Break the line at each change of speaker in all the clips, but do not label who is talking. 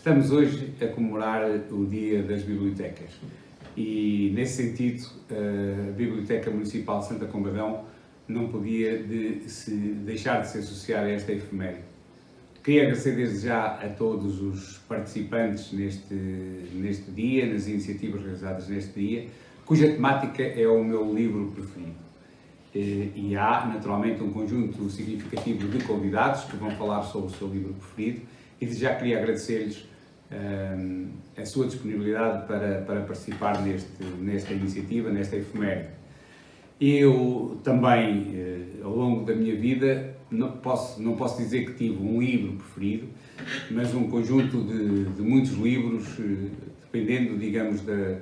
Estamos hoje a comemorar o Dia das Bibliotecas e, nesse sentido, a Biblioteca Municipal de Santa Combadão não podia deixar de se associar a esta efeméride. Queria agradecer desde já a todos os participantes neste dia, nas iniciativas realizadas neste dia, cuja temática é o meu livro preferido. E há, naturalmente, um conjunto significativo de convidados que vão falar sobre o seu livro preferido e desde já queria agradecer-lhes a sua disponibilidade para participar nesta iniciativa, nesta efeméride. Eu também, ao longo da minha vida, não posso dizer que tive um livro preferido, mas um conjunto de muitos livros, dependendo, digamos, do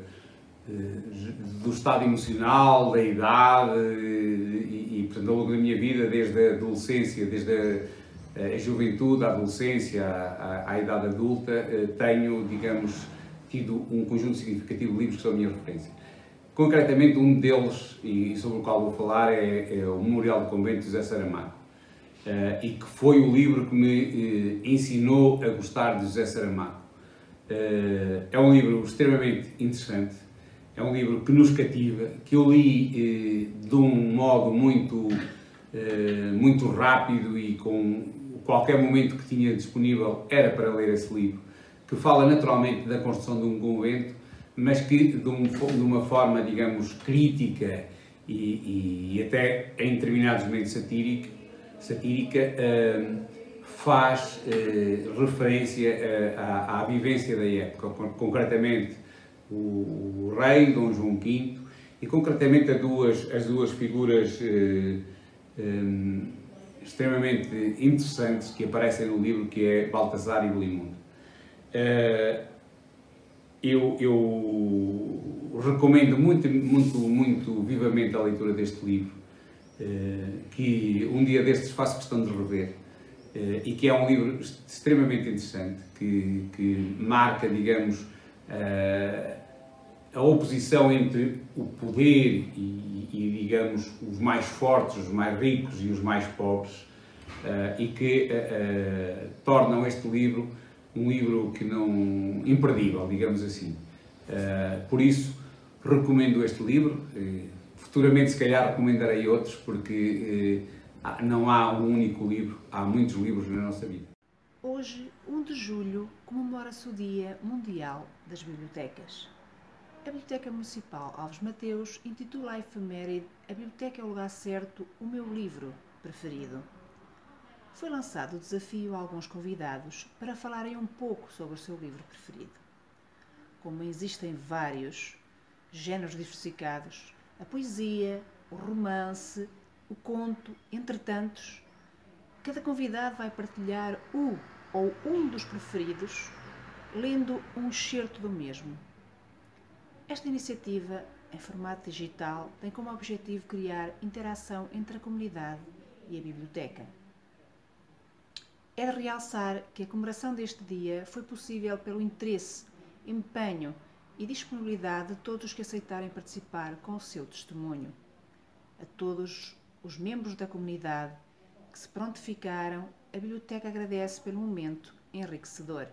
estado emocional, da idade e, portanto, ao longo da minha vida, desde a adolescência, desde a juventude, a adolescência, à idade adulta, tenho, digamos, tido um conjunto significativo de livros que são a minha referência. Concretamente, um deles, e sobre o qual vou falar, é o Memorial do Convento de José Saramago, e que foi o livro que me ensinou a gostar de José Saramago. É um livro extremamente interessante, é um livro que nos cativa, que eu li de um modo muito rápido e com qualquer momento que tinha disponível era para ler esse livro, que fala naturalmente da construção de um convento, mas que de uma forma, digamos, crítica e até em determinados momentos satírica, faz referência à vivência da época, concretamente o rei Dom João V e concretamente as duas figuras extremamente interessantes que aparecem no livro, que é Baltasar e Belimundo. Eu recomendo muito vivamente a leitura deste livro, que um dia destes faço questão de rever, e que é um livro extremamente interessante, que marca, digamos, a oposição entre o poder e, digamos, os mais fortes, os mais ricos e os mais pobres, e que tornam este livro um livro que não imperdível, digamos assim. Por isso, recomendo este livro. Futuramente, se calhar, recomendarei outros, porque não há um único livro, há muitos livros na nossa vida.
Hoje, 1 de julho, comemora-se o Dia Mundial das Bibliotecas. A Biblioteca Municipal Alves Mateus intitula a efeméride "A Biblioteca é o lugar certo, o meu livro preferido". Foi lançado o desafio a alguns convidados para falarem um pouco sobre o seu livro preferido. Como existem vários géneros diversificados, a poesia, o romance, o conto, entre tantos, cada convidado vai partilhar um dos preferidos, lendo um excerto do mesmo. Esta iniciativa, em formato digital, tem como objetivo criar interação entre a comunidade e a biblioteca. É de realçar que a comemoração deste dia foi possível pelo interesse, empenho e disponibilidade de todos os que aceitarem participar com o seu testemunho. A todos os membros da comunidade que se prontificaram, a biblioteca agradece pelo momento enriquecedor.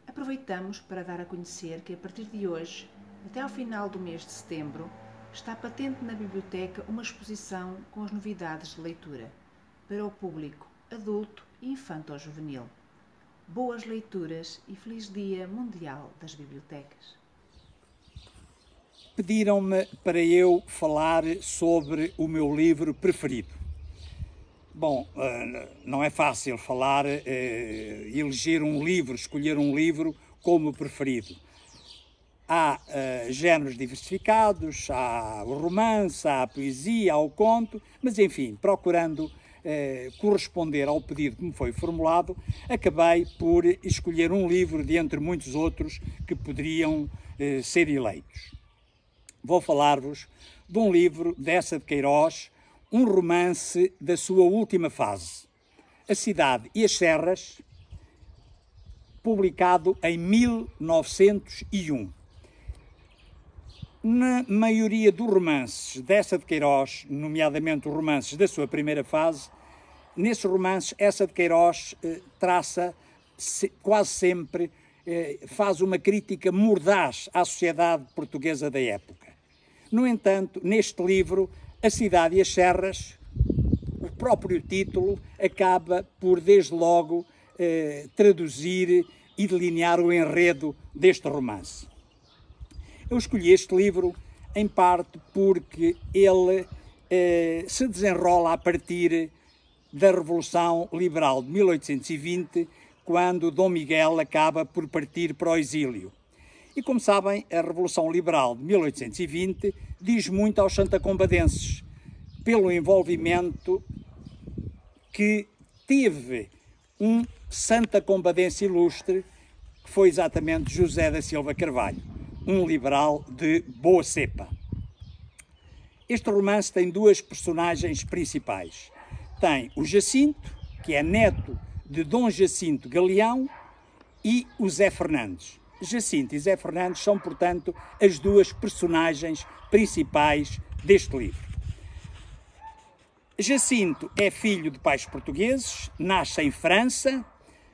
Aproveitamos para dar a conhecer que a partir de hoje, até ao final do mês de setembro, está patente na biblioteca uma exposição com as novidades de leitura para o público adulto e infanto-juvenil. Boas leituras e feliz Dia Mundial das Bibliotecas.
Pediram-me para eu falar sobre o meu livro preferido. Bom, não é fácil falar, eleger um livro, escolher um livro como preferido. Há géneros diversificados, há o romance, há a poesia, há o conto, mas enfim, procurando corresponder ao pedido que me foi formulado, acabei por escolher um livro de entre muitos outros que poderiam ser eleitos. Vou falar-vos de um livro de Eça de Queiroz, um romance da sua última fase, A Cidade e as Serras, publicado em 1901. Na maioria dos romances de Eça de Queiroz, nomeadamente os romances da sua primeira fase, nesses romances Eça de Queiroz traça quase sempre faz uma crítica mordaz à sociedade portuguesa da época. No entanto, neste livro, A Cidade e as Serras, o próprio título acaba por, desde logo, traduzir e delinear o enredo deste romance. Eu escolhi este livro, em parte, porque ele se desenrola a partir da Revolução Liberal de 1820, quando Dom Miguel acaba por partir para o exílio. E, como sabem, a Revolução Liberal de 1820 diz muito aos santacombadenses, pelo envolvimento que teve um santacombadense ilustre, que foi exatamente José da Silva Carvalho, um liberal de boa cepa. Este romance tem duas personagens principais. Tem o Jacinto, que é neto de Dom Jacinto Galeão, e o Zé Fernandes. Jacinto e Zé Fernandes são, portanto, as duas personagens principais deste livro. Jacinto é filho de pais portugueses, nasce em França,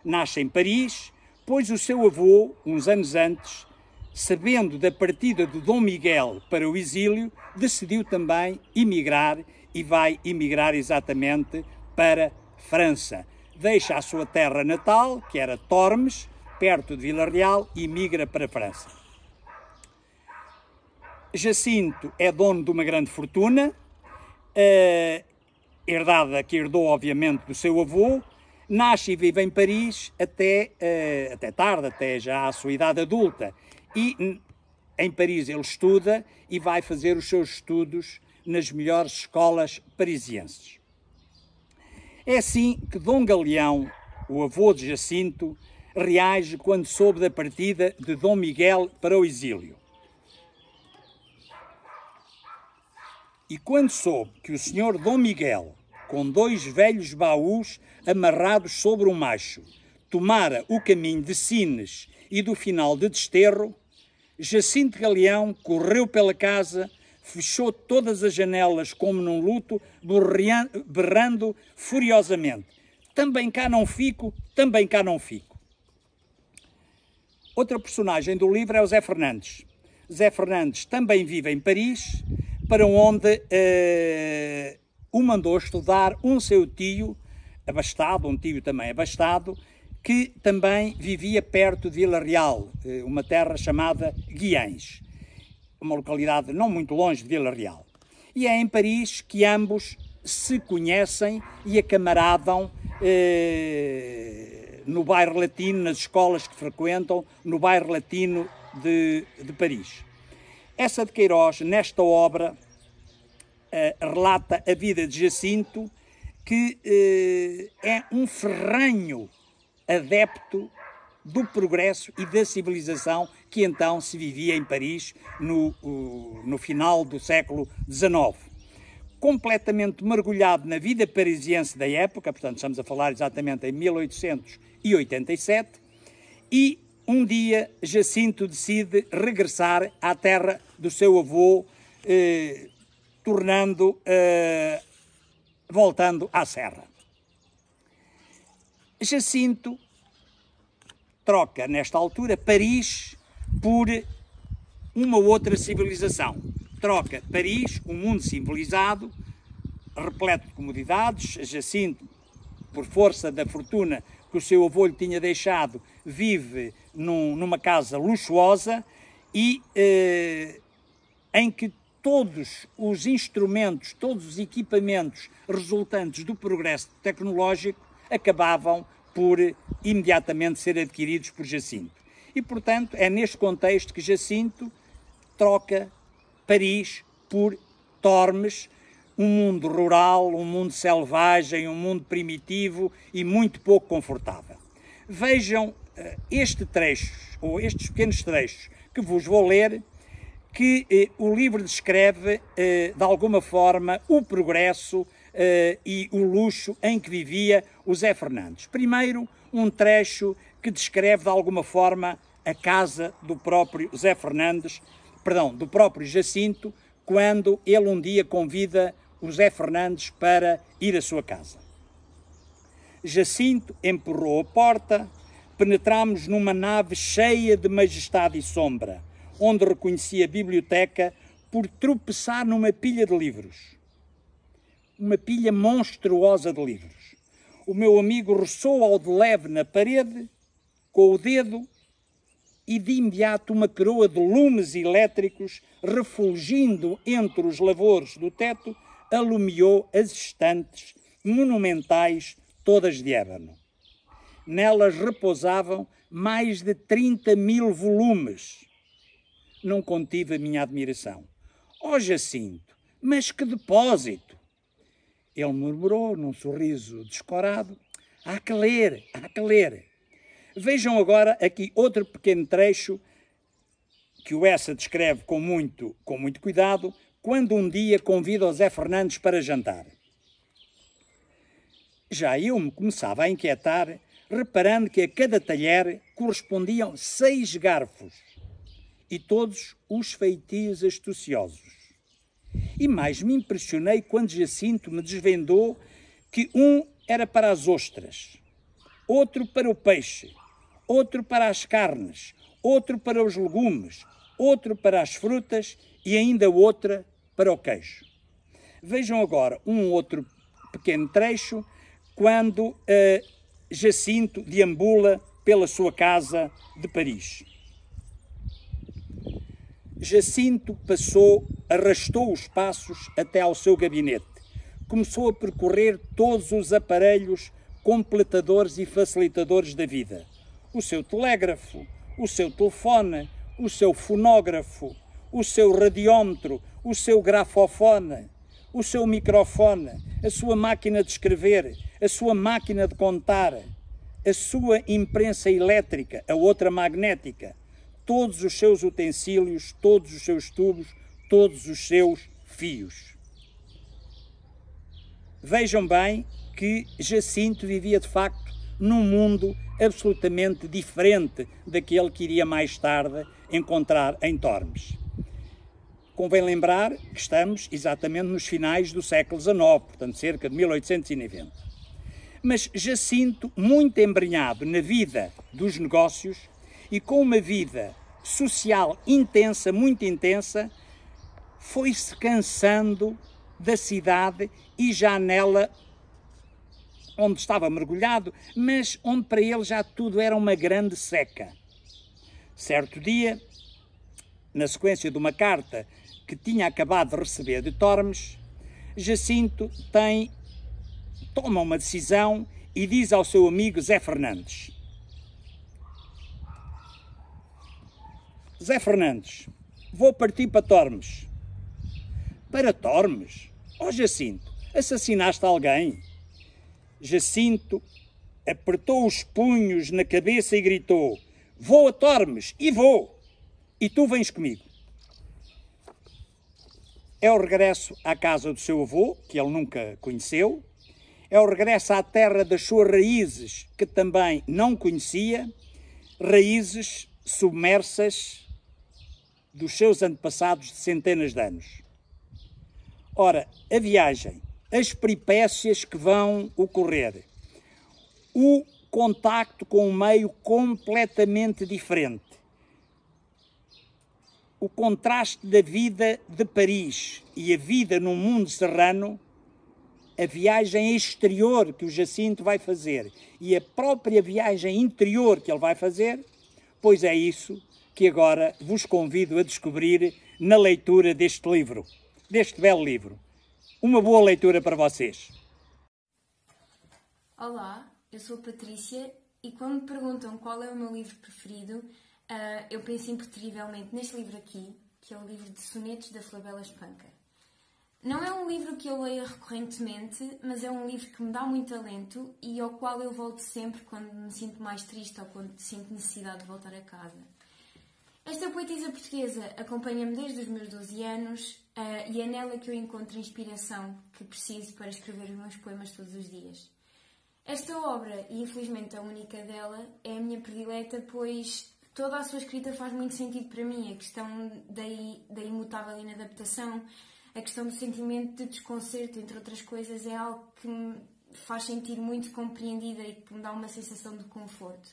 nasce em Paris, pois o seu avô, uns anos antes, sabendo da partida de Dom Miguel para o exílio, decidiu também emigrar e vai emigrar exatamente para França. Deixa a sua terra natal, que era Tormes, perto de Vila Real, e migra para a França. Jacinto é dono de uma grande fortuna, que herdou, obviamente, do seu avô, nasce e vive em Paris até tarde, até já à sua idade adulta. E em Paris ele estuda e vai fazer os seus estudos nas melhores escolas parisienses. É assim que Dom Galeão, o avô de Jacinto, reage quando soube da partida de Dom Miguel para o exílio. E quando soube que o senhor Dom Miguel, com 2 velhos baús amarrados sobre um macho, tomara o caminho de Sines e do final de Desterro, Jacinto Galeão correu pela casa, fechou todas as janelas como num luto, berrando furiosamente: também cá não fico, também cá não fico. Outra personagem do livro é o Zé Fernandes. Zé Fernandes também vive em Paris, para onde o mandou estudar um seu tio, abastado, um tio também abastado, que também vivia perto de Vila Real, uma terra chamada Guiães, uma localidade não muito longe de Vila Real. E é em Paris que ambos se conhecem e acamaradam no bairro latino, nas escolas que frequentam, no bairro latino de Paris. Essa de Queiroz, nesta obra, relata a vida de Jacinto, que é um ferrenho adepto do progresso e da civilização que então se vivia em Paris no final do século XIX. Completamente mergulhado na vida parisiense da época, portanto estamos a falar exatamente em 1887, e um dia Jacinto decide regressar à terra do seu avô, voltando à Serra. Jacinto troca, nesta altura, Paris por uma outra civilização. Troca Paris, um mundo civilizado, repleto de comodidades. Jacinto, por força da fortuna que o seu avô lhe tinha deixado, vive numa casa luxuosa e em que todos os instrumentos, todos os equipamentos resultantes do progresso tecnológico acabavam por imediatamente ser adquiridos por Jacinto. E, portanto, é neste contexto que Jacinto troca Paris por Tormes, um mundo rural, um mundo selvagem, um mundo primitivo e muito pouco confortável. Vejam este trecho, ou estes pequenos trechos que vos vou ler, que o livro descreve, de alguma forma, o progresso e o luxo em que vivia o Zé Fernandes. Primeiro, um trecho que descreve, de alguma forma, a casa do próprio Zé Fernandes, do próprio Jacinto, quando ele um dia convida o Zé Fernandes para ir à sua casa. Jacinto empurrou a porta, penetramos numa nave cheia de majestade e sombra, onde reconheci a biblioteca por tropeçar numa pilha de livros. Uma pilha monstruosa de livros. O meu amigo roçou ao de leve na parede, com o dedo, e de imediato uma coroa de lumes elétricos, refulgindo entre os lavores do teto, alumiou as estantes monumentais, todas de ébano. Nelas repousavam mais de 30.000 volumes. Não contive a minha admiração. Ó Jacinto, mas que depósito! Ele murmurou num sorriso descorado. Há que ler, há que ler. Vejam agora aqui outro pequeno trecho que o Essa descreve com muito cuidado, quando um dia convida o Zé Fernandes para jantar. Já eu me começava a inquietar, reparando que a cada talher correspondiam 6 garfos, e todos os feitios astuciosos. E mais me impressionei quando Jacinto me desvendou que um era para as ostras, outro para o peixe, outro para as carnes, outro para os legumes, outro para as frutas e ainda outra para o queijo. Vejam agora um outro pequeno trecho quando Jacinto deambula pela sua casa de Paris. Jacinto arrastou os passos até ao seu gabinete. Começou a percorrer todos os aparelhos completadores e facilitadores da vida. O seu telégrafo, o seu telefone, o seu fonógrafo, o seu radiómetro, o seu grafofone, o seu microfone, a sua máquina de escrever, a sua máquina de contar, a sua imprensa elétrica, a outra magnética, todos os seus utensílios, todos os seus tubos, todos os seus fios. Vejam bem que Jacinto vivia de facto num mundo absolutamente diferente daquele que iria mais tarde encontrar em Tormes. Convém lembrar que estamos exatamente nos finais do século XIX, portanto cerca de 1890. Mas Jacinto, muito embrenhado na vida dos negócios e com uma vida social intensa, muito intensa, foi-se cansando da cidade e já nela onde estava mergulhado, mas onde para ele já tudo era uma grande seca. Certo dia, na sequência de uma carta que tinha acabado de receber de Tormes, Jacinto toma uma decisão e diz ao seu amigo Zé Fernandes: Zé Fernandes, vou partir para Tormes. Para Tormes? Ó Jacinto, assassinaste alguém? Jacinto apertou os punhos na cabeça e gritou: vou a Tormes, e vou! E tu vens comigo. É o regresso à casa do seu avô, que ele nunca conheceu. É o regresso à terra das suas raízes, que também não conhecia. Raízes submersas dos seus antepassados de centenas de anos. Ora, a viagem, as peripécias que vão ocorrer, o contacto com um meio completamente diferente, o contraste da vida de Paris e a vida num mundo serrano, a viagem exterior que o Jacinto vai fazer e a própria viagem interior que ele vai fazer, pois é isso que agora vos convido a descobrir na leitura deste livro, deste belo livro. Uma boa leitura para vocês.
Olá, eu sou a Patrícia e quando me perguntam qual é o meu livro preferido, eu penso impertrivelmente neste livro aqui, que é o livro de sonetos da Flabela Espanca. Não é um livro que eu leia recorrentemente, mas é um livro que me dá muito alento e ao qual eu volto sempre quando me sinto mais triste ou quando sinto necessidade de voltar a casa. Esta poetisa portuguesa acompanha-me desde os meus 12 anos e é nela que eu encontro a inspiração que preciso para escrever os meus poemas todos os dias. Esta obra, e infelizmente a única dela, é a minha predileta, pois toda a sua escrita faz muito sentido para mim. A questão da imutável inadaptação, a questão do sentimento de desconcerto, entre outras coisas, é algo que me faz sentir muito compreendida e que me dá uma sensação de conforto.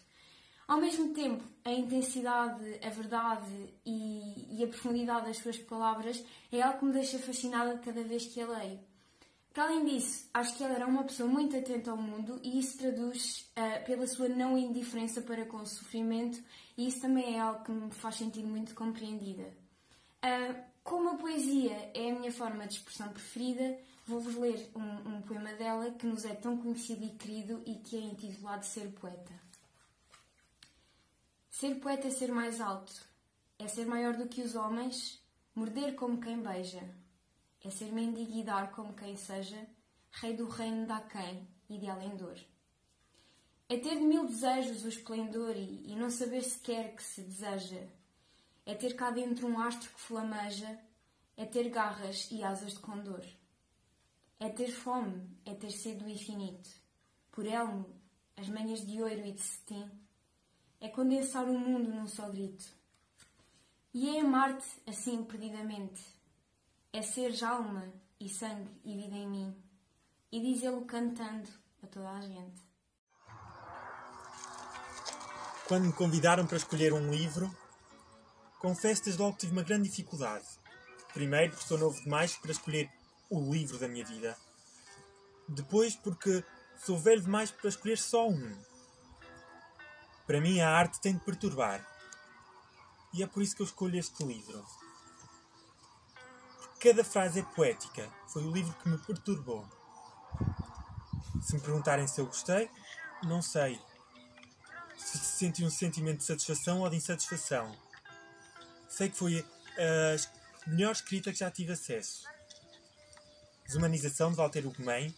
Ao mesmo tempo, a intensidade, a verdade e a profundidade das suas palavras é algo que me deixa fascinada cada vez que a leio. Para além disso, acho que ela era uma pessoa muito atenta ao mundo e isso traduz pela sua não indiferença para com o sofrimento, e isso também é algo que me faz sentir muito compreendida. Como a poesia é a minha forma de expressão preferida, vou-vos ler um poema dela que nos é tão conhecido e querido e que é intitulado Ser Poeta. Ser poeta é ser mais alto, é ser maior do que os homens, morder como quem beija, é ser mendigo e dar como quem seja, rei do reino de Aquém e de além dor. É ter de mil desejos o esplendor e não saber sequer que se deseja. É ter cá dentro um astro que flameja, é ter garras e asas de condor. É ter fome, é ter sede do infinito, por elmo, as manhas de ouro e de cetim. É condensar o mundo num só grito. E é amar-te assim perdidamente. É ser alma e sangue e vida em mim. E dizê-lo cantando a toda a gente.
Quando me convidaram para escolher um livro, confesso desde logo que tive uma grande dificuldade. Primeiro, porque sou novo demais para escolher o livro da minha vida. Depois, porque sou velho demais para escolher só um. Para mim, a arte tem de perturbar. E é por isso que eu escolho este livro. Porque cada frase é poética. Foi o livro que me perturbou. Se me perguntarem se eu gostei, não sei. Se senti um sentimento de satisfação ou de insatisfação. Sei que foi a melhor escrita que já tive acesso. Desumanização, de Walter Ugumem,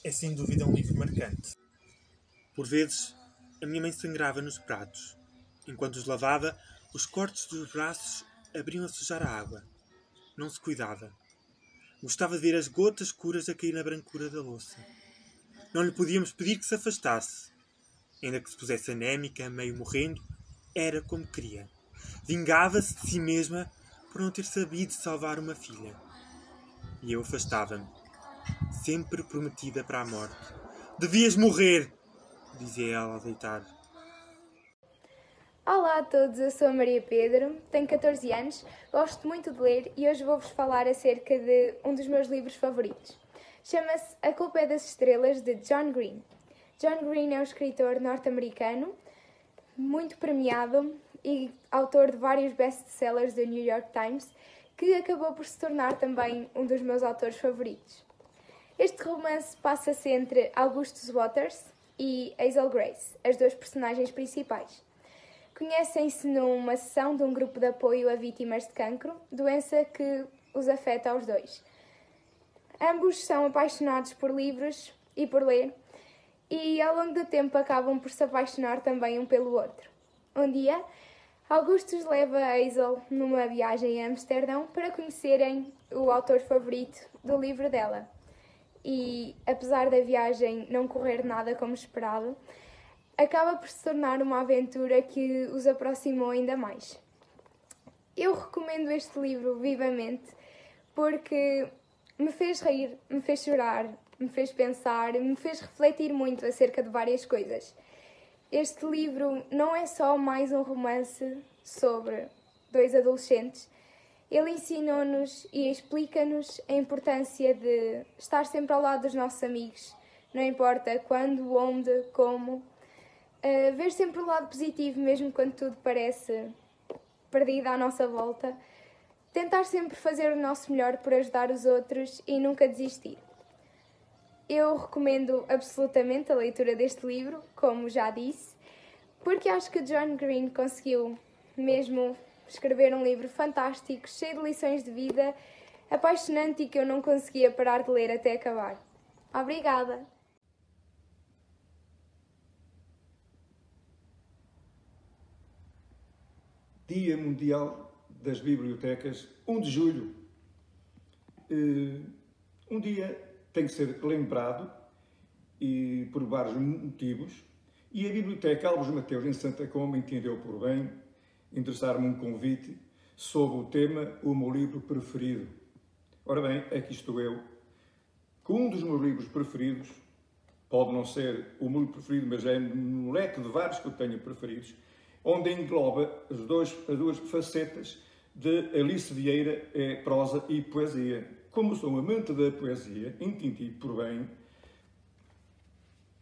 é sem dúvida um livro marcante. Por vezes, a minha mãe sangrava nos pratos. Enquanto os lavava, os cortes dos braços abriam a sujar a água. Não se cuidava. Gostava de ver as gotas escuras a cair na brancura da louça. Não lhe podíamos pedir que se afastasse. Ainda que se pusesse anémica, meio morrendo, era como queria. Vingava-se de si mesma por não ter sabido salvar uma filha. E eu afastava-me, sempre prometida para a morte. Devias morrer, dizia ela ao deitar.
Olá a todos, eu sou a Maria Pedro, tenho 14 anos, gosto muito de ler e hoje vou-vos falar acerca de um dos meus livros favoritos. Chama-se A Culpa é das Estrelas, de John Green. John Green é um escritor norte-americano, muito premiado e autor de vários best-sellers do New York Times, que acabou por se tornar também um dos meus autores favoritos. Este romance passa-se entre Augustus Waters e Hazel Grace, as duas personagens principais. Conhecem-se numa sessão de um grupo de apoio a vítimas de cancro, doença que os afeta aos dois. Ambos são apaixonados por livros e por ler, e ao longo do tempo acabam por se apaixonar também um pelo outro. Um dia, Augustus leva a Hazel numa viagem a Amsterdão para conhecerem o autor favorito do livro dela. E, apesar da viagem não correr nada como esperado, acaba por se tornar uma aventura que os aproximou ainda mais. Eu recomendo este livro vivamente porque me fez rir, me fez chorar, me fez pensar, me fez refletir muito acerca de várias coisas. Este livro não é só mais um romance sobre dois adolescentes. Ele ensina-nos e explica-nos a importância de estar sempre ao lado dos nossos amigos, não importa quando, onde, como. Ver sempre o lado positivo, mesmo quando tudo parece perdido à nossa volta. Tentar sempre fazer o nosso melhor por ajudar os outros e nunca desistir. Eu recomendo absolutamente a leitura deste livro, como já disse, porque acho que John Green conseguiu mesmo escrever um livro fantástico, cheio de lições de vida, apaixonante e que eu não conseguia parar de ler até acabar. Obrigada!
Dia Mundial das Bibliotecas, 1 de julho. Um dia tem que ser lembrado e por vários motivos, e a Biblioteca Alves Mateus em Santa Comba entendeu por bem endereçar-me um convite sobre o tema O meu livro preferido. Ora bem, aqui estou eu, com um dos meus livros preferidos, pode não ser o meu preferido, mas é um leque de vários que eu tenho preferidos, onde engloba as duas facetas de Alice Vieira, prosa e poesia. Como sou um amante da poesia, entendi por bem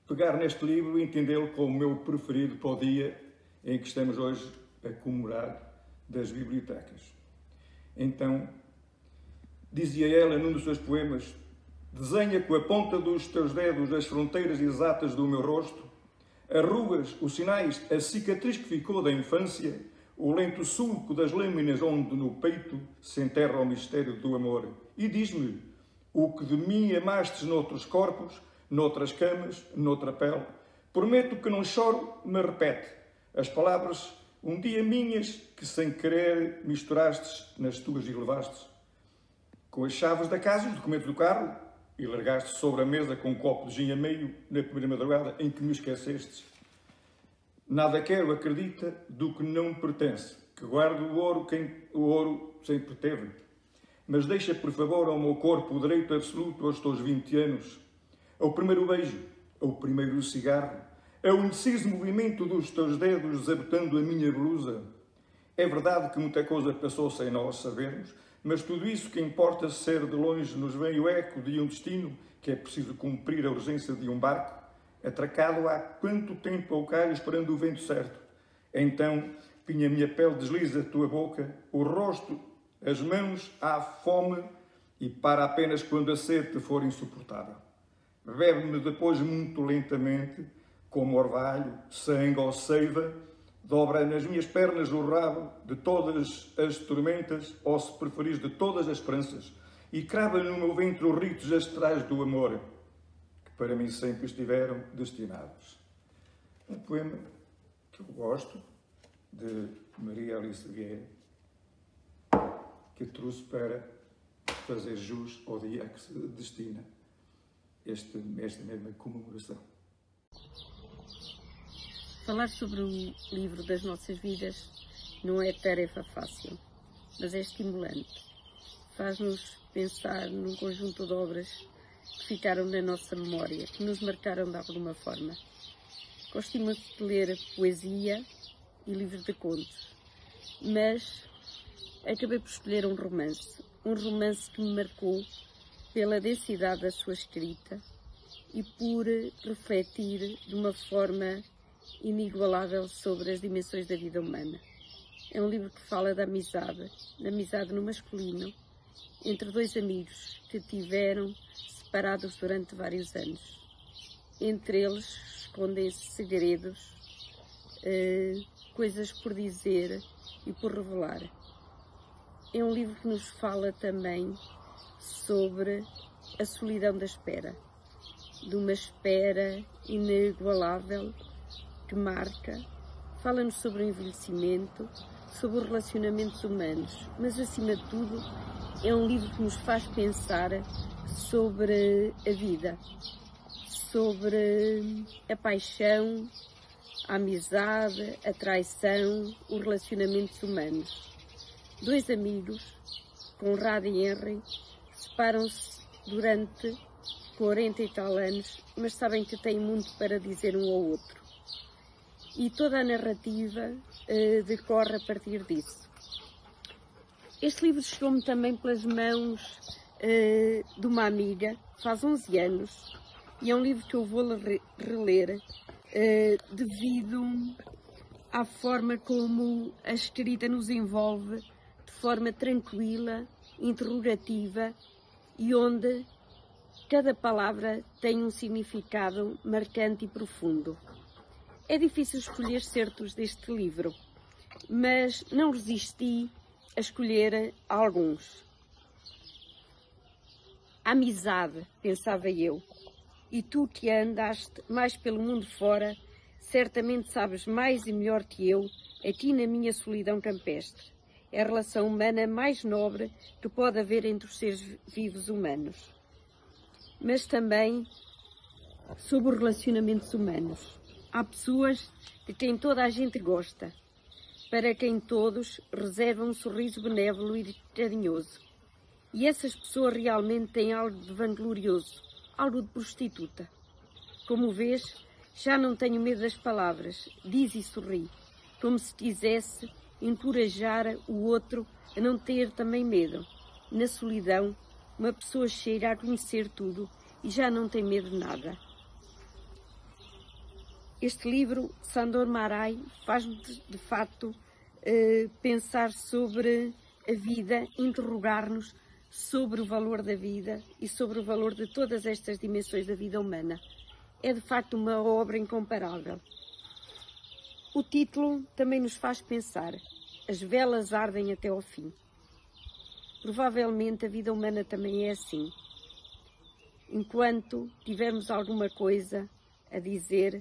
pegar neste livro e entendê-lo como o meu preferido para o dia em que estamos hoje a comemorar das bibliotecas. Então, dizia ela num dos seus poemas: desenha com a ponta dos teus dedos as fronteiras exatas do meu rosto, as rugas, os sinais, a cicatriz que ficou da infância, o lento sulco das lâminas onde no peito se enterra o mistério do amor. E diz-me o que de mim amastes noutros corpos, noutras camas, noutra pele. Prometo que não choro, mas repete as palavras um dia minhas que sem querer misturastes nas tuas e levastes. Com as chaves da casa e os documentos do carro, e largaste sobre a mesa com um copo de gin a meio na primeira madrugada em que me esquecestes. Nada quero, acredita, do que não me pertence, que guardo o ouro quem o ouro sempre teve. Mas deixa, por favor, ao meu corpo o direito absoluto aos teus 20 anos, ao primeiro beijo, ao primeiro cigarro, ao indeciso movimento dos teus dedos desabotando a minha blusa. É verdade que muita coisa passou sem nós sabermos, mas tudo isso que importa ser de longe nos vem o eco de um destino que é preciso cumprir a urgência de um barco, atracado há quanto tempo ao calho esperando o vento certo. Então, pinha minha pele desliza a tua boca, o rosto, as mãos, à fome e para apenas quando a sede te for insuportável. Bebe-me depois muito lentamente, como orvalho, sangue ou seiva, dobra nas minhas pernas o rabo de todas as tormentas, ou se preferires, de todas as esperanças, e crava no meu ventre os ritos astrais do amor, que para mim sempre estiveram destinados. Um poema que eu gosto, de Maria Alice Vieira, que trouxe para fazer jus ao dia a que se destina esta mesma comemoração.
Falar sobre o livro das nossas vidas não é tarefa fácil, mas é estimulante. Faz-nos pensar num conjunto de obras que ficaram na nossa memória, que nos marcaram de alguma forma. Gosto muito de ler poesia e livros de contos, mas acabei por escolher um romance que me marcou pela densidade da sua escrita e por refletir de uma forma inigualável sobre as dimensões da vida humana. É um livro que fala da amizade no masculino, entre dois amigos que tiveram separados durante vários anos. Entre eles escondem-se segredos, coisas por dizer e por revelar. É um livro que nos fala também sobre a solidão da espera, de uma espera inigualável que marca, fala-nos sobre o envelhecimento, sobre os relacionamentos humanos, mas acima de tudo é um livro que nos faz pensar sobre a vida, sobre a paixão, a amizade, a traição, os relacionamentos humanos. Dois amigos, Conrado e Henry, separam-se durante 40 e tal anos, mas sabem que têm muito para dizer um ao outro. E toda a narrativa decorre a partir disso. Este livro chegou-me também pelas mãos de uma amiga, faz 11 anos, e é um livro que eu vou reler devido à forma como a escrita nos envolve de forma tranquila, interrogativa e onde cada palavra tem um significado marcante e profundo. É difícil escolher certos deste livro, mas não resisti a escolher alguns. A amizade, pensava eu, e tu que andaste mais pelo mundo fora, certamente sabes mais e melhor que eu, aqui na minha solidão campestre. É a relação humana mais nobre que pode haver entre os seres vivos humanos. Mas também sobre os relacionamentos humanos. Há pessoas de quem toda a gente gosta, para quem todos reservam um sorriso benévolo e carinhoso. E essas pessoas realmente têm algo de vanglorioso, algo de prostituta. Como vês, já não tenho medo das palavras, diz e sorri, como se quisesse encorajar o outro a não ter também medo. Na solidão, uma pessoa chega a conhecer tudo e já não tem medo de nada. Este livro, Sándor Márai, faz-me de facto pensar sobre a vida, interrogar-nos sobre o valor da vida e sobre o valor de todas estas dimensões da vida humana. É de facto uma obra incomparável. O título também nos faz pensar: as velas ardem até ao fim. Provavelmente a vida humana também é assim. Enquanto tivermos alguma coisa a dizer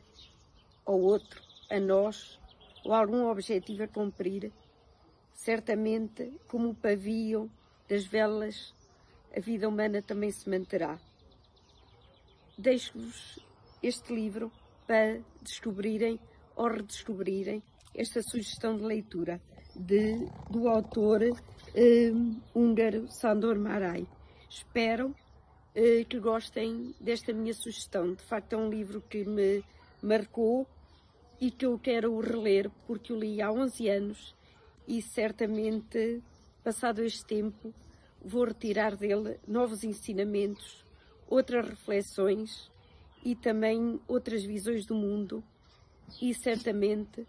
ao outro, a nós, ou algum objetivo a cumprir, certamente, como o pavio das velas, a vida humana também se manterá. Deixo-vos este livro para descobrirem ou redescobrirem esta sugestão de leitura do autor húngaro Sándor Márai. Espero que gostem desta minha sugestão. De facto, é um livro que me marcou e que eu quero reler porque o li há 11 anos e certamente, passado este tempo, vou retirar dele novos ensinamentos, outras reflexões e também outras visões do mundo, e certamente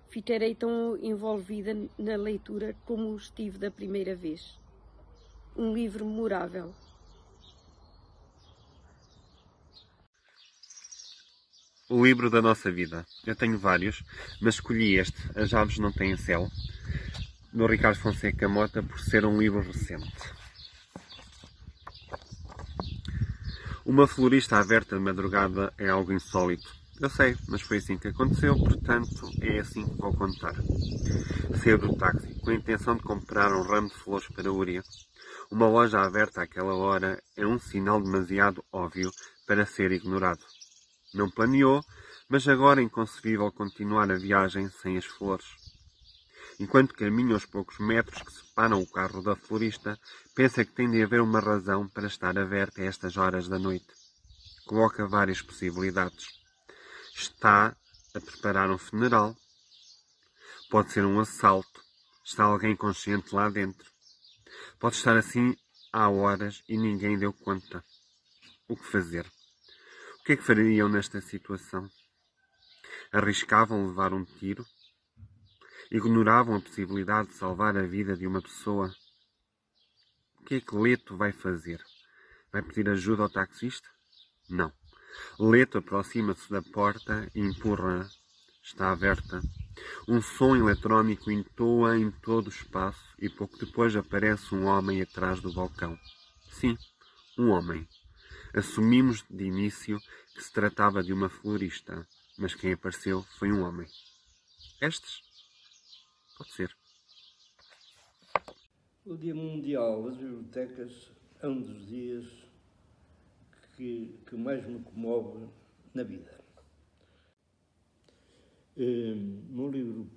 ficarei tão envolvida na leitura como estive da primeira vez. Um livro memorável.
O livro da nossa vida. Eu tenho vários, mas escolhi este, As Aves Não Têm Céu, do Ricardo Fonseca Mota, por ser um livro recente. Uma florista aberta de madrugada é algo insólito. Eu sei, mas foi assim que aconteceu, portanto é assim que vou contar. Saí do táxi, com a intenção de comprar um ramo de flores para Uria. Uma loja aberta àquela hora é um sinal demasiado óbvio para ser ignorado. Não planeou, mas agora é inconcebível continuar a viagem sem as flores. Enquanto caminha aos poucos metros que separam o carro da florista, pensa que tem de haver uma razão para estar aberta a estas horas da noite. Coloca várias possibilidades. Está a preparar um funeral. Pode ser um assalto. Está alguém consciente lá dentro. Pode estar assim há horas e ninguém deu conta. O que fazer? O que é que fariam nesta situação? Arriscavam levar um tiro? Ignoravam a possibilidade de salvar a vida de uma pessoa? O que é que Leto vai fazer? Vai pedir ajuda ao taxista? Não. Leto aproxima-se da porta e empurra-a. Está aberta. Um som eletrónico entoa em todo o espaço e pouco depois aparece um homem atrás do balcão. Sim, um homem. Assumimos de início que se tratava de uma florista, mas quem apareceu foi um homem. Estes? Pode ser.
O Dia Mundial das Bibliotecas é um dos dias que mais me comove na vida. O meu livro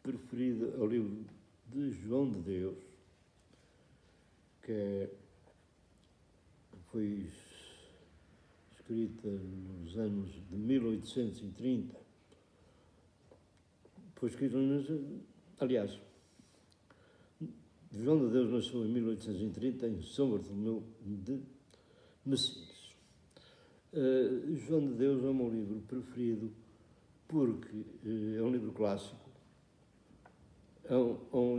preferido é o livro de João de Deus, que foi escrita nos anos de 1830. Foi escrito, aliás, João de Deus nasceu em 1830 em São Bartolomeu de Messias. João de Deus é o meu livro preferido porque é um livro clássico, é um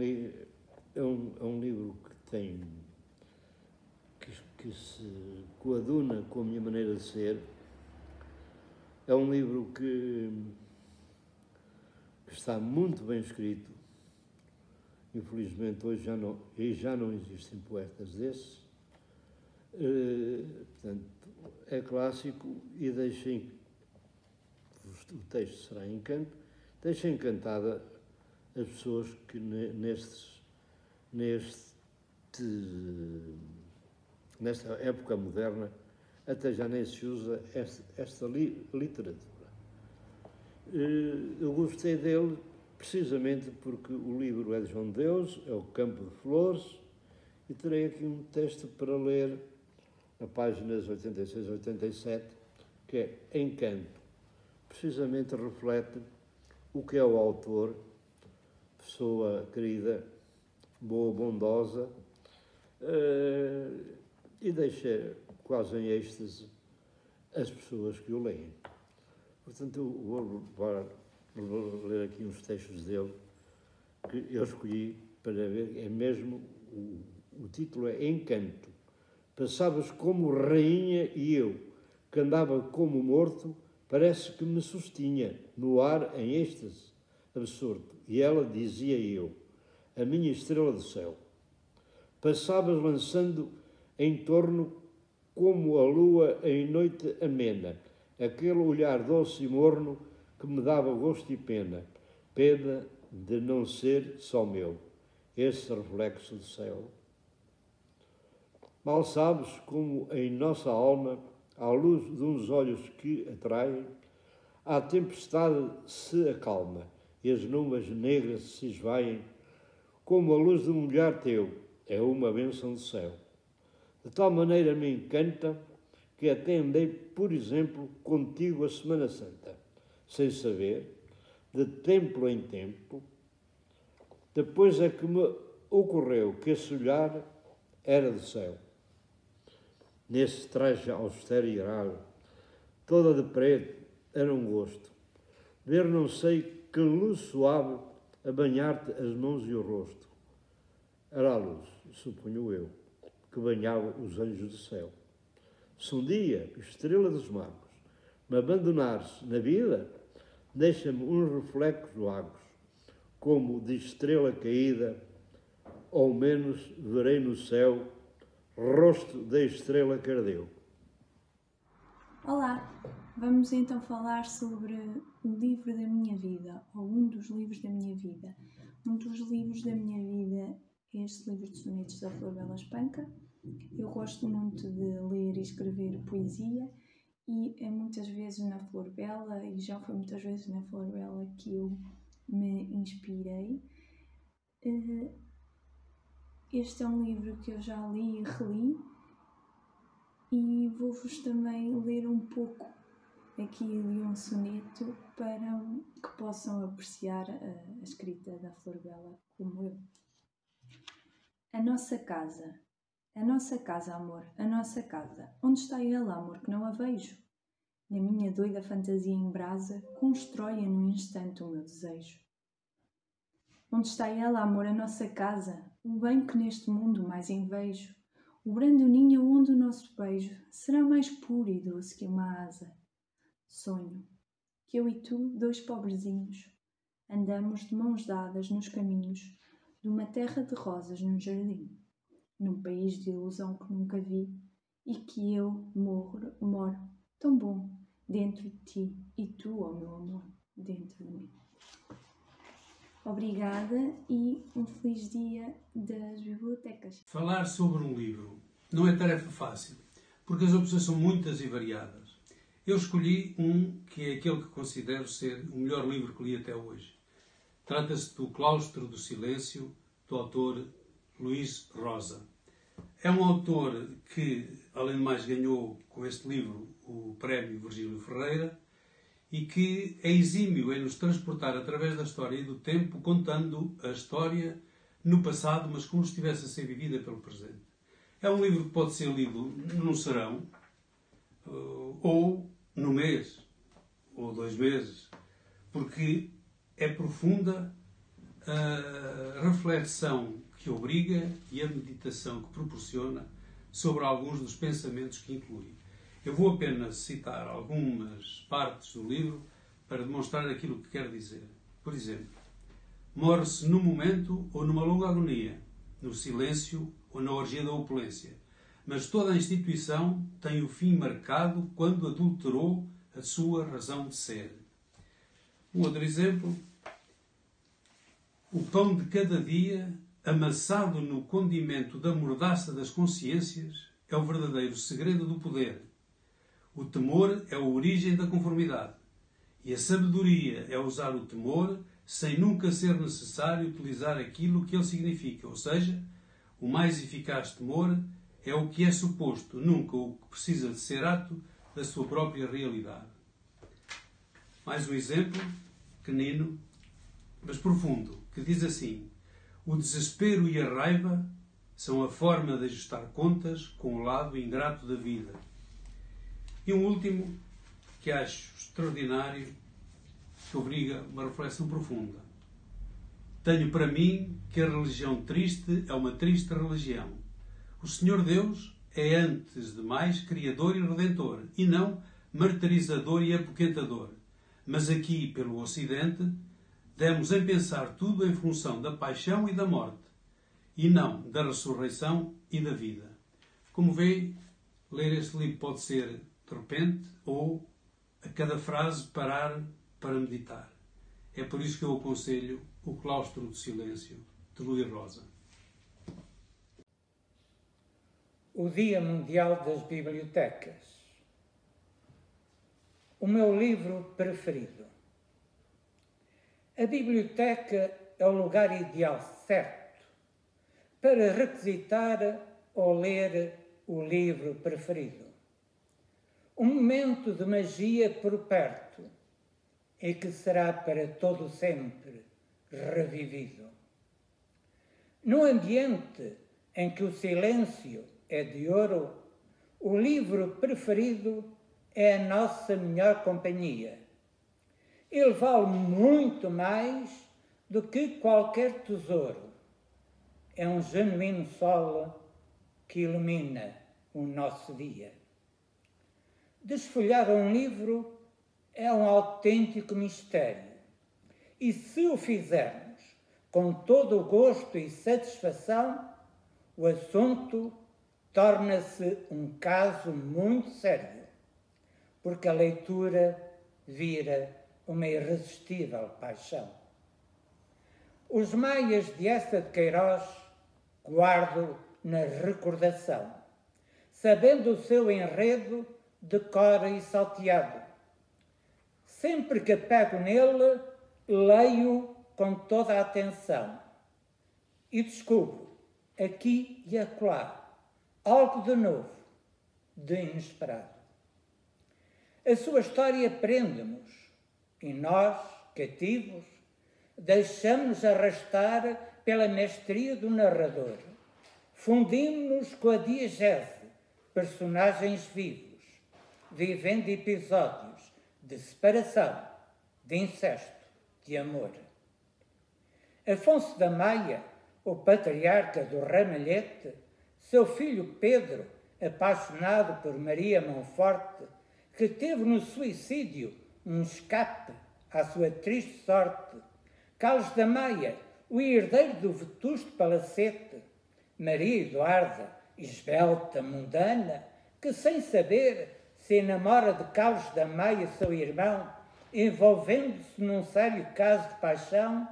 livro que se coaduna com a minha maneira de ser, é um livro que está muito bem escrito. Infelizmente hoje já não existem poetas desses. Portanto, é clássico e o texto será encanto, deixa encantada as pessoas que nesta época moderna até já nem se usa esta literatura. Eu gostei dele precisamente porque o livro é de João de Deus, é o Campo de Flores, e terei aqui um texto para ler, na páginas 86 e 87, que é Encanto, precisamente reflete o que é o autor, pessoa querida, boa, bondosa, e deixa quase em êxtase as pessoas que o leem. Portanto, eu vou ler aqui uns textos dele que eu escolhi para ver, é mesmo, o título é Encanto. Passavas como rainha e eu, que andava como morto, parece que me sustinha no ar em êxtase absurdo. E ela dizia eu, a minha estrela do céu. Passavas lançando em torno como a lua em noite amena, aquele olhar doce e morno que me dava gosto e pena de não ser só meu, esse reflexo do céu. Mal sabes como em nossa alma, à luz de uns olhos que atraem, a tempestade se acalma e as nuvens negras se esvaem, como a luz de um olhar teu é uma bênção do céu. De tal maneira me encanta que até andei, por exemplo, contigo a Semana Santa, sem saber, de templo em templo. Depois é que me ocorreu que esse olhar era do céu. Nesse traje austero e raro, toda de preto, era um gosto. Ver não sei que luz suave a banhar-te as mãos e o rosto. Era a luz, suponho eu, que banhava os anjos do céu. Se um dia, estrela dos magos, me abandonares na vida, deixa-me uns reflexos vagos, como de estrela caída, ou menos verei no céu rosto da estrela que ardeu.
Olá, vamos então falar sobre o livro da minha vida, ou um dos livros da minha vida. Um dos livros da minha vida é este livro de sonetos da Floribela Espanca. Eu gosto muito de ler e escrever poesia e é muitas vezes na Floribela, e já foi muitas vezes na Floribela que eu me inspirei. Este é um livro que eu já li e reli e vou-vos também ler um pouco aqui de um soneto para que possam apreciar a escrita da Floribela como eu. A nossa casa, amor, a nossa casa. Onde está ela, amor, que não a vejo? Na minha doida fantasia em brasa, constrói-a num instante o meu desejo. Onde está ela, amor, a nossa casa, o bem que neste mundo mais invejo, o brando ninho onde o nosso beijo será mais puro e doce que uma asa. Sonho que eu e tu, dois pobrezinhos, andamos de mãos dadas nos caminhos de uma terra de rosas num jardim, num país de ilusão que nunca vi e que eu moro tão bom dentro de ti e tu, ó meu amor, dentro de mim. Obrigada e um feliz dia das bibliotecas.
Falar sobre um livro não é tarefa fácil, porque as opções são muitas e variadas. Eu escolhi um que é aquele que considero ser o melhor livro que li até hoje. Trata-se do Claustro do Silêncio, do autor Luís Rosa. É um autor que, além de mais, ganhou com este livro o prémio Virgílio Ferreira e que é exímio em nos transportar através da história e do tempo, contando a história no passado, mas como se estivesse a ser vivida pelo presente. É um livro que pode ser lido num serão, ou no mês, ou 2 meses, porque é profunda a reflexão que obriga e a meditação que proporciona sobre alguns dos pensamentos que inclui. Eu vou apenas citar algumas partes do livro para demonstrar aquilo que quer dizer. Por exemplo, morre-se no momento ou numa longa agonia, no silêncio ou na orgia da opulência, mas toda a instituição tem o fim marcado quando adulterou a sua razão de ser. Um outro exemplo, o pão de cada dia, amassado no condimento da mordaça das consciências, é o verdadeiro segredo do poder. O temor é a origem da conformidade. E a sabedoria é usar o temor sem nunca ser necessário utilizar aquilo que ele significa. Ou seja, o mais eficaz temor é o que é suposto, nunca o que precisa de ser ato da sua própria realidade. Mais um exemplo, pequenino, mas profundo, que diz assim: o desespero e a raiva são a forma de ajustar contas com o lado ingrato da vida. E um último, que acho extraordinário, que obriga uma reflexão profunda. Tenho para mim que a religião triste é uma triste religião. O Senhor Deus é, antes de mais, Criador e Redentor, e não martirizador e apoquentador. Mas aqui, pelo Ocidente, demos em pensar tudo em função da paixão e da morte, e não da ressurreição e da vida. Como vê, ler este livro pode ser de repente ou a cada frase parar para meditar. É por isso que eu aconselho O Claustro do Silêncio, de Luís Rosa.
O Dia Mundial das Bibliotecas. O meu livro preferido. A biblioteca é o lugar ideal certo para requisitar ou ler o livro preferido. Um momento de magia por perto e que será para todo sempre revivido. No ambiente em que o silêncio é de ouro, o livro preferido é a nossa melhor companhia. Ele vale muito mais do que qualquer tesouro. É um genuíno sol que ilumina o nosso dia. Desfolhar um livro é um autêntico mistério. E se o fizermos com todo o gosto e satisfação, o assunto torna-se um caso muito sério, porque a leitura vira uma irresistível paixão. Os maias de Eça de Queiroz guardo na recordação, sabendo o seu enredo de cor e salteado. Sempre que pego nele, leio com toda a atenção e descubro, aqui e acolá, algo de novo, de inesperado. A sua história prende-nos e nós, cativos, deixamos-nos arrastar pela mestria do narrador. Fundimos-nos com a diegese, personagens vivos, vivendo episódios de separação, de incesto, de amor. Afonso da Maia, o patriarca do Ramalhete, seu filho Pedro, apaixonado por Maria Monforte, que teve no suicídio um escape à sua triste sorte, Carlos da Maia, o herdeiro do vetusto palacete, Maria Eduarda, esbelta, mundana, que sem saber se enamora de Carlos da Maia, seu irmão, envolvendo-se num sério caso de paixão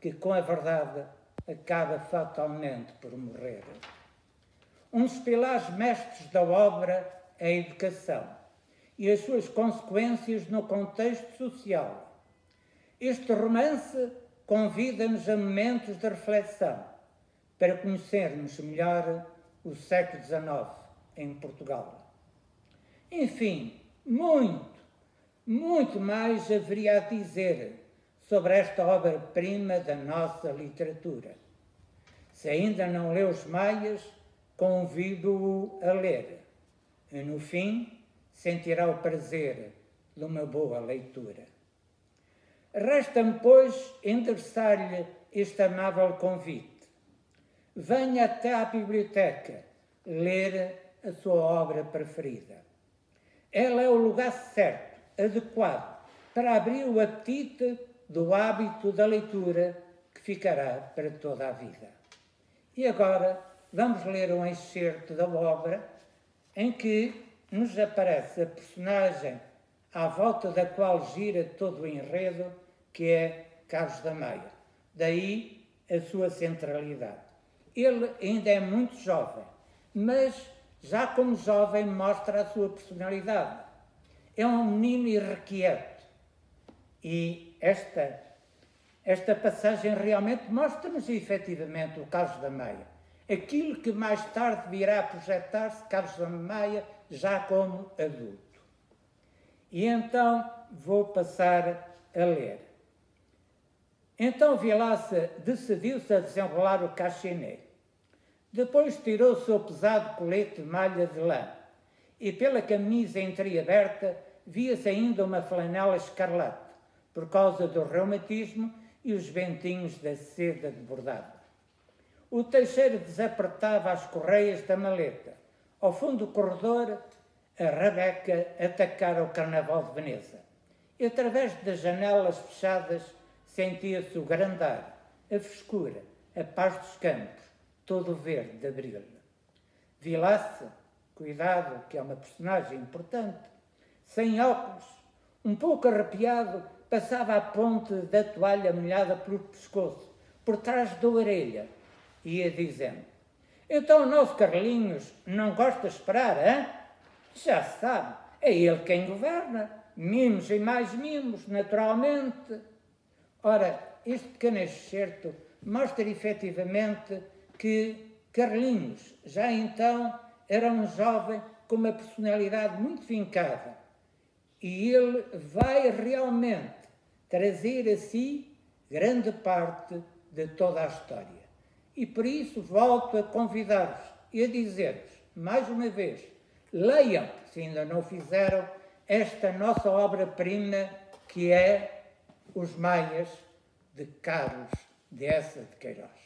que, com a verdade, acaba fatalmente por morrer. Um dos pilares mestres da obra é a educação e as suas consequências no contexto social. Este romance convida-nos a momentos de reflexão para conhecermos melhor o século XIX em Portugal. Enfim, muito mais haveria a dizer sobre esta obra-prima da nossa literatura. Se ainda não leu Os Maias, convido-o a ler. E, no fim, sentirá o prazer de uma boa leitura. Resta-me, pois, endereçar-lhe este amável convite. Venha até à biblioteca ler a sua obra preferida. Ela é o lugar certo, adequado, para abrir o apetite do hábito da leitura que ficará para toda a vida. E agora vamos ler um excerto da obra em que nos aparece a personagem à volta da qual gira todo o enredo, que é Carlos da Maia. Daí a sua centralidade. Ele ainda é muito jovem, mas já como jovem mostra a sua personalidade. É um menino irrequieto. E esta passagem realmente mostra-nos efetivamente o Carlos da Maia. Aquilo que mais tarde virá a projetar-se Carlos da Maia já como adulto. E então vou passar a ler. Então Vilaça decidiu-se a desenrolar o cachiné. Depois tirou o seu pesado colete de malha de lã e pela camisa entreaberta via-se ainda uma flanela escarlate por causa do reumatismo e os ventinhos da seda de bordado. O Teixeira desapertava as correias da maleta. Ao fundo do corredor, a Rebeca atacara o Carnaval de Veneza. E através das janelas fechadas sentia-se o grandar, a frescura, a paz dos campos, todo verde de abril. Vilaça, cuidado, que é uma personagem importante, sem óculos, um pouco arrepiado, passava a ponte da toalha molhada pelo pescoço, por trás da orelha, e ia dizendo: então o nosso Carlinhos não gosta de esperar, hein? Já se sabe, é ele quem governa, mimos e mais mimos, naturalmente. Ora, este pequeno excerto mostra efetivamente que Carlinhos, já então, era um jovem com uma personalidade muito vincada e ele vai realmente trazer a si grande parte de toda a história. E por isso volto a convidar-vos e a dizer-vos, mais uma vez, leiam, se ainda não fizeram, esta nossa obra-prima que é Os Maias, de Carlos Dessa de Queiroz.